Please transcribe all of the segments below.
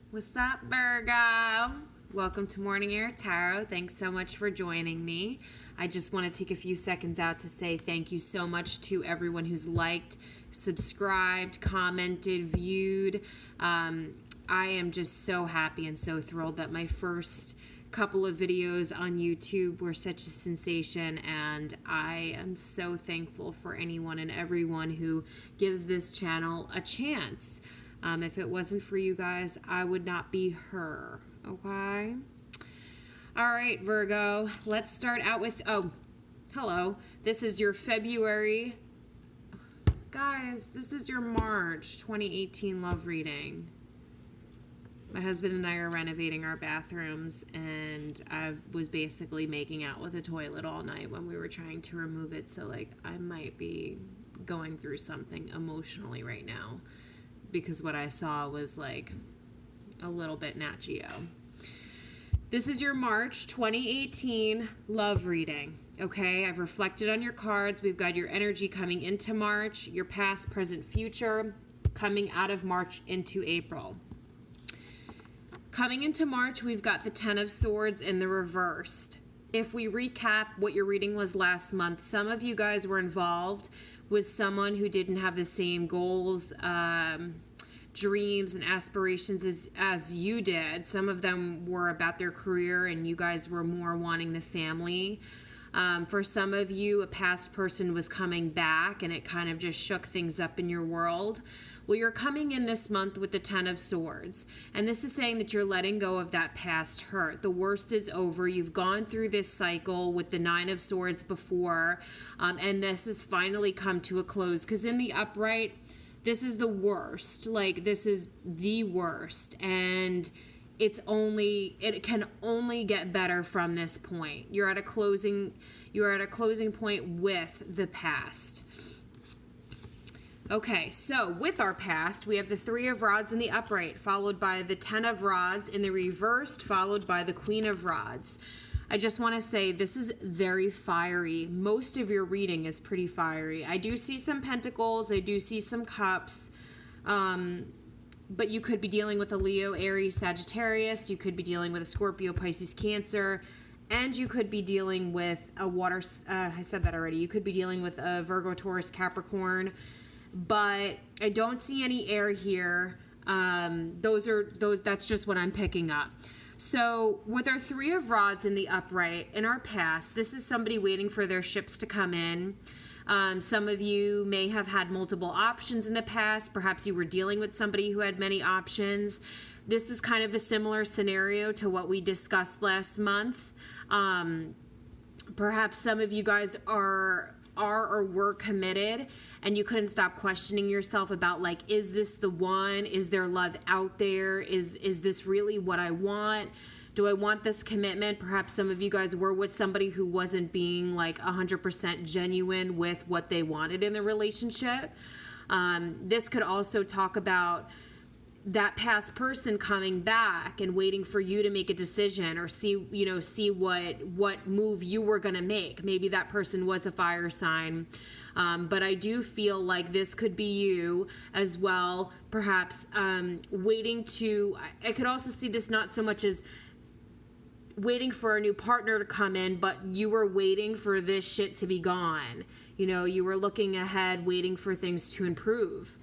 What's up, Virgo? Welcome to Morning Air Tarot. Thanks so much for joining me. I just want to take a few seconds out to say thank you so much to everyone who's liked, subscribed, commented, viewed. I am just so happy and so thrilled that my first couple of videos on YouTube were such a sensation, and I am so thankful for anyone and everyone who gives this channel a chance. If it wasn't for you guys, I would not be her, okay? All right, Virgo, let's start out with, hello. This is your February, guys, this is your March 2018 love reading. My husband and I are renovating our bathrooms, and I was basically making out with a toilet all night when we were trying to remove it, so, like, I might be going through something emotionally right now, because what I saw was like a little bit Nat Geo. This is your March 2018 love reading. Okay, I've reflected on your cards. We've got your energy coming into March, your past, present, future, coming out of March into April. Coming into March, we've got the Ten of Swords in the reversed. If we recap what your reading was last month, some of you guys were involved with someone who didn't have the same goals, dreams, and aspirations as you did. Some of them were about their career, and you guys were more wanting the family. For some of you, a past person was coming back, and it kind of just shook things up in your world. Well, you're coming in this month with the Ten of Swords, and this is saying that you're letting go of that past hurt. The worst is over. You've gone through this cycle with the Nine of Swords before, and this has finally come to a close, because in the upright, this is the worst. Like, this is the worst, and it can only get better from this point. You're at a closing point with the past. Okay, so with our past, we have the Three of Rods in the upright, followed by the Ten of Rods in the reversed, followed by the Queen of Rods. I just want to say this is very fiery. Most of your reading is pretty fiery. I do see some pentacles. I do see some cups. But you could be dealing with a Leo, Aries, Sagittarius. You could be dealing with a Scorpio, Pisces, Cancer. And you could be dealing with a water, I said that already. You could be dealing with a Virgo, Taurus, Capricorn. But I don't see any air here. That's just what I'm picking up. So with our Three of Rods in the upright, in our past, this is somebody waiting for their ships to come in. Some of you may have had multiple options in the past. Perhaps you were dealing with somebody who had many options. This is kind of a similar scenario to what we discussed last month. Perhaps some of you guys are or were committed, and you couldn't stop questioning yourself about, like, is this the one? Is there love out there? Is this really what I want? Do I want this commitment? Perhaps some of you guys were with somebody who wasn't being like 100% genuine with what they wanted in the relationship. This could also talk about that past person coming back and waiting for you to make a decision, or see what move you were going to make. Maybe that person was a fire sign. But I do feel like this could be you as well. Perhaps waiting to, I could also see this not so much as waiting for a new partner to come in, but you were waiting for this shit to be gone. You were looking ahead, waiting for things to improve.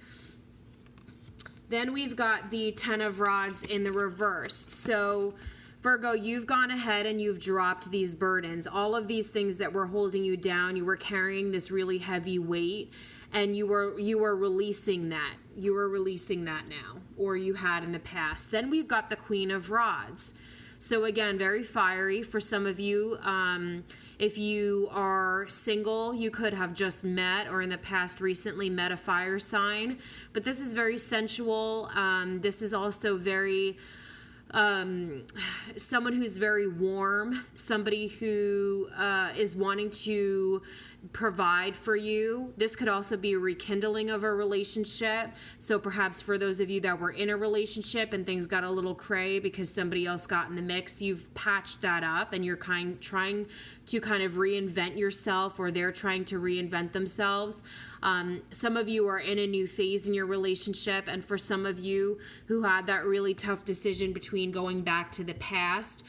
Then we've got the Ten of Rods in the reversed. So, Virgo, you've gone ahead and you've dropped these burdens. All of these things that were holding you down, you were carrying this really heavy weight, and you were releasing that. You were releasing that now, or you had in the past. Then we've got the Queen of Rods. So again, very fiery for some of you. If you are single, you could have just met, or in the past recently met, a fire sign. But this is very sensual. This is also very someone who's very warm, somebody who is wanting to provide for you. This could also be a rekindling of a relationship. So perhaps for those of you that were in a relationship and things got a little cray because somebody else got in the mix, you've patched that up and you're trying to kind of reinvent yourself, or they're trying to reinvent themselves. Some of you are in a new phase in your relationship, and for some of you who had that really tough decision between going back to the past,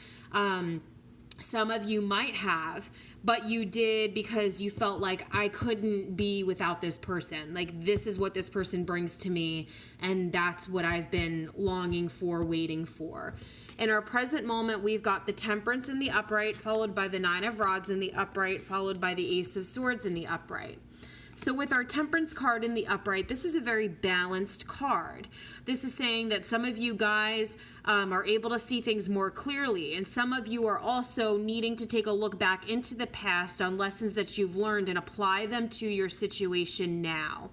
some of you might have, but you did because you felt like, I couldn't be without this person. Like, this is what this person brings to me, and that's what I've been longing for, waiting for. In our present moment, we've got the Temperance in the upright, followed by the Nine of Rods in the upright, followed by the Ace of Swords in the upright. So with our Temperance card in the upright, this is a very balanced card. This is saying that some of you guys are able to see things more clearly, and some of you are also needing to take a look back into the past on lessons that you've learned and apply them to your situation now.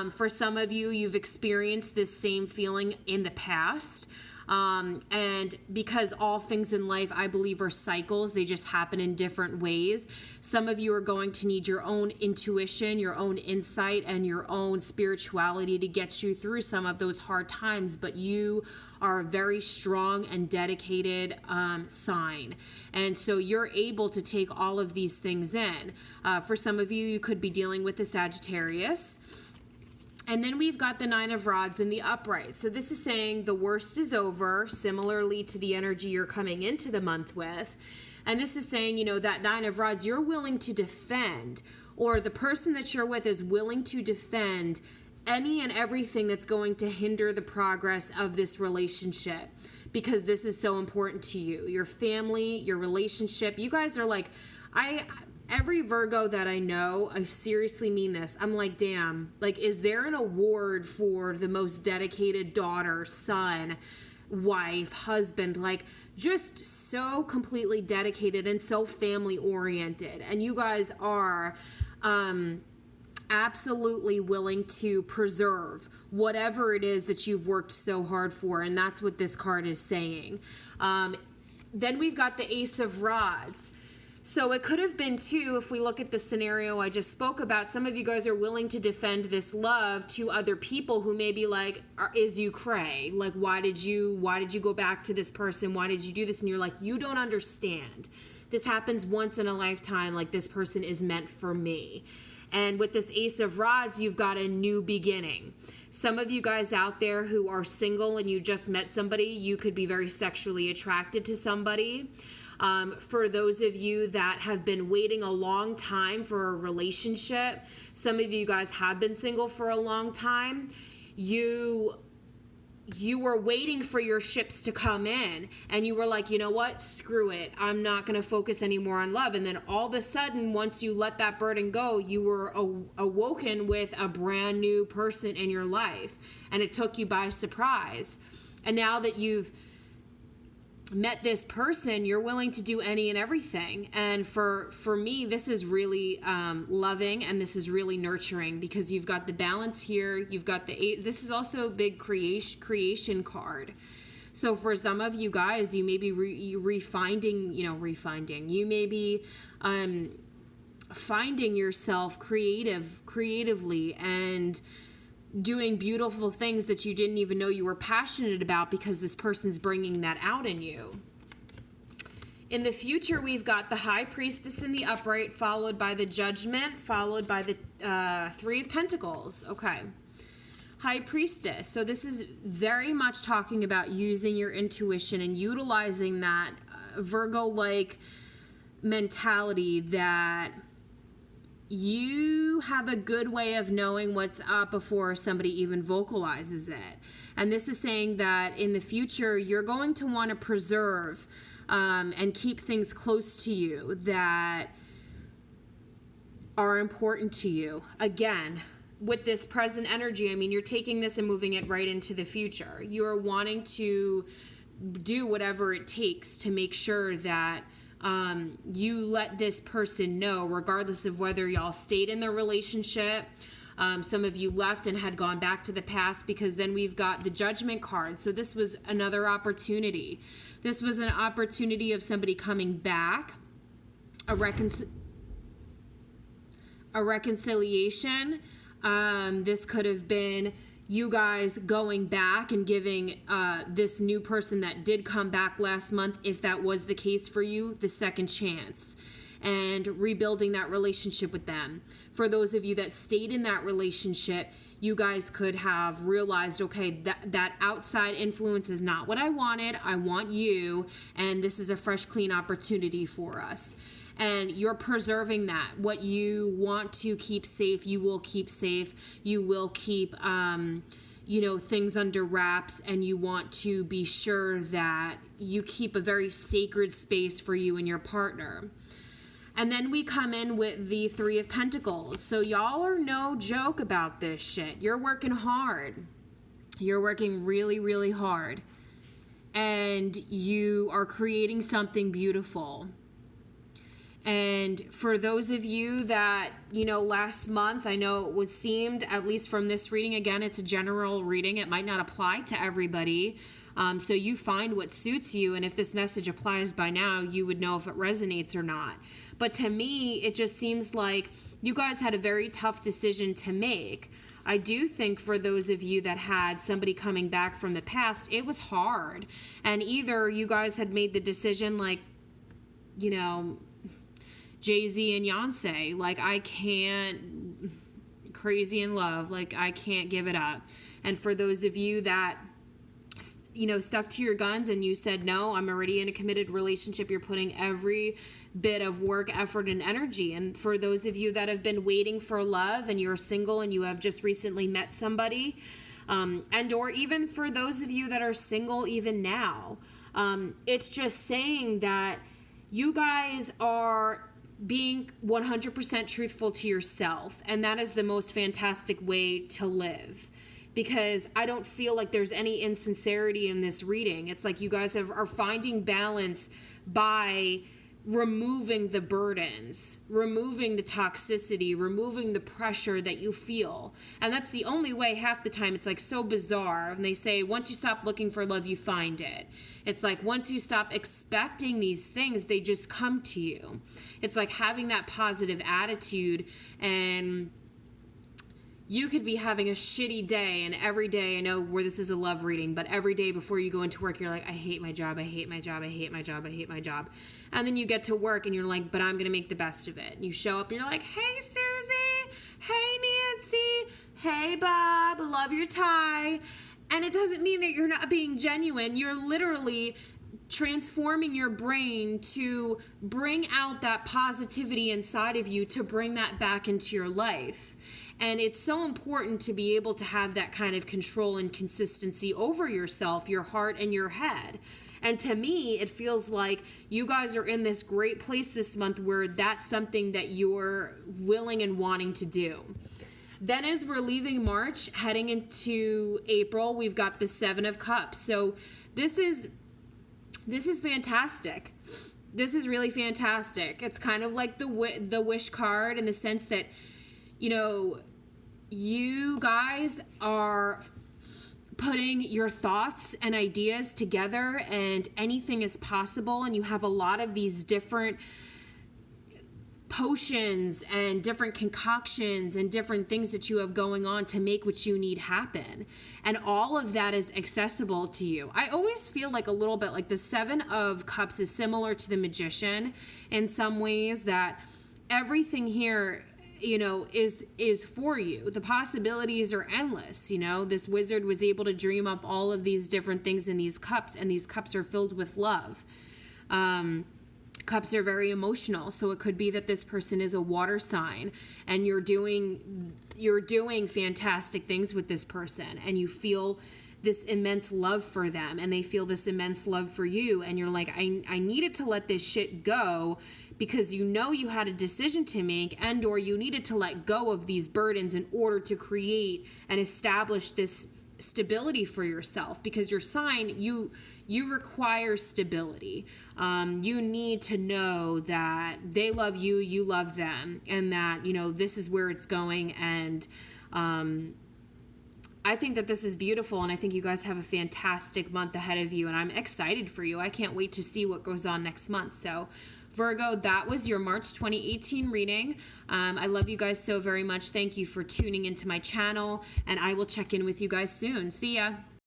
For some of you, you've experienced this same feeling in the past. And because all things in life, I believe, are cycles, they just happen in different ways. Some of you are going to need your own intuition, your own insight, and your own spirituality to get you through some of those hard times, but you are a very strong and dedicated sign. And so you're able to take all of these things in. For some of you, you could be dealing with the Sagittarius. And then we've got the Nine of Rods in the upright. So this is saying the worst is over, similarly to the energy you're coming into the month with. And this is saying, you know, that Nine of Rods, you're willing to defend, or the person that you're with is willing to defend any and everything that's going to hinder the progress of this relationship, because this is so important to you. Your family, your relationship. You guys are like, every Virgo that I know, I seriously mean this. I'm like, damn, like, is there an award for the most dedicated daughter, son, wife, husband? Like, just so completely dedicated and so family oriented. And you guys are absolutely willing to preserve whatever it is that you've worked so hard for. And that's what this card is saying. Then we've got the Ace of Rods. So it could have been too, if we look at the scenario I just spoke about, some of you guys are willing to defend this love to other people who may be like, is you cray? Like, why did you go back to this person? Why did you do this? And you're like, you don't understand. This happens once in a lifetime. Like, this person is meant for me. And with this Ace of Rods, you've got a new beginning. Some of you guys out there who are single and you just met somebody, you could be very sexually attracted to somebody. For those of you that have been waiting a long time for a relationship, some of you guys have been single for a long time. You were waiting for your ships to come in, and you were like, you know what? Screw it. I'm not going to focus anymore on love. And then all of a sudden, once you let that burden go, you were awoken with a brand new person in your life, and it took you by surprise. And now that you've met this person, you're willing to do any and everything. And for me, this is really loving, and this is really nurturing, because you've got the balance here. You've got this is also a big creation card. So for some of you guys, you may be refinding. You may be finding yourself creatively and doing beautiful things that you didn't even know you were passionate about, because this person's bringing that out in you. In the future, we've got the High Priestess in the upright, followed by the Judgment, followed by the Three of Pentacles. Okay. High Priestess. So this is very much talking about using your intuition and utilizing that Virgo-like mentality that you have a good way of knowing what's up before somebody even vocalizes it. And this is saying that in the future, you're going to want to preserve and keep things close to you that are important to you. Again, with this present energy, I mean, you're taking this and moving it right into the future. You're wanting to do whatever it takes to make sure that you let this person know, regardless of whether y'all stayed in the relationship. Some of you left and had gone back to the past, because then we've got the Judgment card. So this was another opportunity. This was an opportunity of somebody coming back, a reconciliation. This could have been you guys going back and giving this new person that did come back last month, if that was the case for you, the second chance, and rebuilding that relationship with them. For those of you that stayed in that relationship, you guys could have realized, okay, that outside influence is not what I wanted. I want you, and this is a fresh, clean opportunity for us. And you're preserving that. What you want to keep safe, you will keep safe. You will keep, things under wraps, and you want to be sure that you keep a very sacred space for you and your partner. And then we come in with the Three of Pentacles. So y'all are no joke about this shit. You're working hard. You're working really, really hard. And you are creating something beautiful. And for those of you that, last month, I know it seemed, at least from this reading, again, it's a general reading. It might not apply to everybody. So you find what suits you. And if this message applies by now, you would know if it resonates or not. But to me, it just seems like you guys had a very tough decision to make. I do think for those of you that had somebody coming back from the past, it was hard. And either you guys had made the decision like, Jay-Z and Beyonce, like, I can't, crazy in love, like, I can't give it up. And for those of you that, stuck to your guns and you said, no, I'm already in a committed relationship, you're putting every bit of work, effort, and energy. And for those of you that have been waiting for love and you're single and you have just recently met somebody, and or even for those of you that are single even now, it's just saying that you guys are being 100% truthful to yourself. And that is the most fantastic way to live. Because I don't feel like there's any insincerity in this reading. It's like you guys are finding balance by removing the burdens, removing the toxicity, removing the pressure that you feel. And that's the only way half the time. It's like so bizarre. And they say, once you stop looking for love, you find it. It's like once you stop expecting these things, they just come to you. It's like having that positive attitude, and you could be having a shitty day, and every day, I know where this is a love reading, but every day before you go into work, you're like, I hate my job, I hate my job, I hate my job, I hate my job. And then you get to work and you're like, but I'm going to make the best of it. And you show up and you're like, hey, Susie, hey, Nancy, hey, Bob, love your tie. And it doesn't mean that you're not being genuine. You're literally transforming your brain to bring out that positivity inside of you, to bring that back into your life. And it's so important to be able to have that kind of control and consistency over yourself, your heart, and your head. And to me, it feels like you guys are in this great place this month where that's something that you're willing and wanting to do. Then as we're leaving March, heading into April, we've got the Seven of Cups. So this is fantastic. This is really fantastic. It's kind of like the wish card in the sense that, you guys are putting your thoughts and ideas together, and anything is possible. And you have a lot of these different potions and different concoctions and different things that you have going on to make what you need happen. And all of that is accessible to you. I always feel like a little bit like the Seven of Cups is similar to the Magician in some ways, that everything here, is for you. The possibilities are endless. This wizard was able to dream up all of these different things in these cups, and these cups are filled with love. Cups are very emotional, so it could be that this person is a water sign, and you're doing fantastic things with this person, and you feel this immense love for them, and they feel this immense love for you, and you're like, I needed to let this shit go, because you had a decision to make, and or you needed to let go of these burdens in order to create and establish this stability for yourself. Because your sign, you require stability. You need to know that they love you, you love them, and that, this is where it's going. And I think that this is beautiful, and I think you guys have a fantastic month ahead of you, and I'm excited for you. I can't wait to see what goes on next month. So Virgo, that was your March 2018 reading. I love you guys so very much. Thank you for tuning into my channel, and I will check in with you guys soon. See ya.